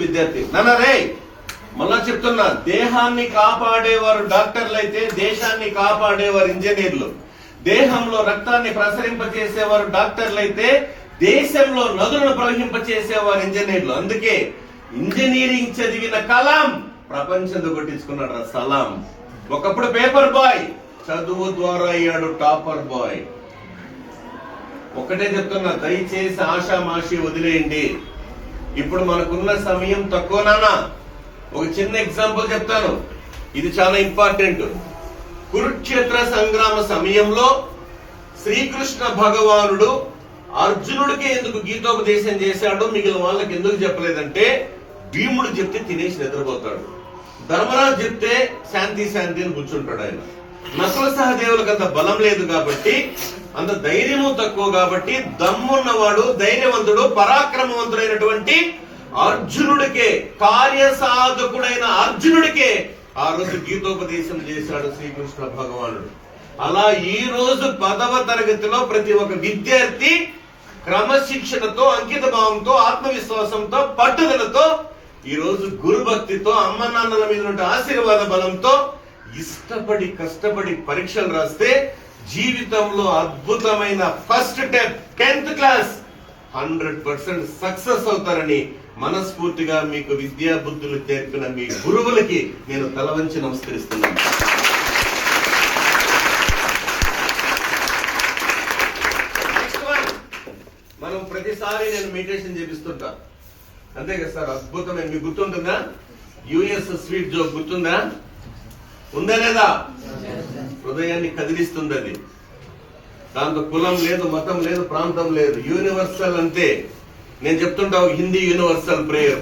విద్యార్థి నాన్నరే మళ్ళా చెప్తున్నా, దేహాన్ని కాపాడేవారు డాక్టర్లు అయితే దేశాన్ని కాపాడేవారు ఇంజనీర్లు, దేహంలో రక్తాన్ని ప్రసరింపచేసేవారు డాక్టర్లు అయితే దేశంలో నదులను ప్రవహింపచేసేవారు ఇంజనీర్లు. అందుకే ఇంజనీరింగ్ చదివిన కలాం ప్రపంచంతో కొట్టించుకున్నాడు సలాం. ఒకప్పుడు పేపర్ బాయ్, చదువు ద్వారా అయ్యాడు టాపర్ బాయ్. ఒకటే చెప్తున్నా, దయచేసి ఆషామాషి వదిలేయండి. ఇప్పుడు మనకున్న సమయం తక్కువ నాన్న. ఒక చిన్న ఎగ్జాంపుల్ చెప్తాను, ఇది చాలా ఇంపార్టెంట్. కురుక్షేత్ర సంగ్రామ సమయంలో శ్రీకృష్ణ భగవానుడు అర్జునుడికి ఎందుకు గీతోపదేశం చేశాడు, మిగిలిన వాళ్ళకి ఎందుకు చెప్పలేదంటే, భీముడు చెప్తే తినేసి నిద్రపోతాడు, ధర్మరాజు చెప్తే శాంతి శాంతి అని కూర్చుంటాడు ఆయన. నకుల సహదేవులకు అంత బలం లేదు కాబట్టి, అంత ధైర్యము తక్కువ కాబట్టి, దమ్మున్నవాడు ధైర్యవంతుడు పరాక్రమవంతుడైనటువంటి అర్జునుడికే, కార్యసాధకుడైన అర్జునుడికే ఆ రోజు గీతోపదేశం చేశాడు శ్రీకృష్ణ భగవానుడు. అలా ఈ రోజు 10వ తరగతిలో ప్రతి ఒక్క విద్యార్థి క్రమశిక్షణతో, అంకిత భావంతో, ఆత్మవిశ్వాసంతో, పట్టుదలతో, ఈ రోజు గురుభక్తితో, అమ్మ నాన్నల మీద ఉన్న ఆశీర్వాద బలంతో ఇష్టపడి కష్టపడి పరీక్షలు రాస్తే జీవితంలో అద్భుతమైన first step 10th class 100% success అవుతారని మనస్ఫూర్తిగా మీకు విద్యా బుద్ధులు నేర్పిన మీ గురువులకి నేను తలవంచి నమస్కరిస్తున్నాను. మనం ప్రతిసారి నేను మెడిటేషన్ చేపిస్తుంటా, అంతే కదా సార్? అద్భుతమైన, మీకు గుర్తుంటుందా యుఎస్ స్వీట్ జోక్? గుర్తుందా? ఉందా లేదా? హృదయాన్ని కదిలిస్తుంది అది. దాంతో కులం లేదు, మతం లేదు, ప్రాంతం లేదు, యూనివర్సల్ అంతే. నేను చెప్తుంటా హిందీ యూనివర్సల్ ప్రేయర్.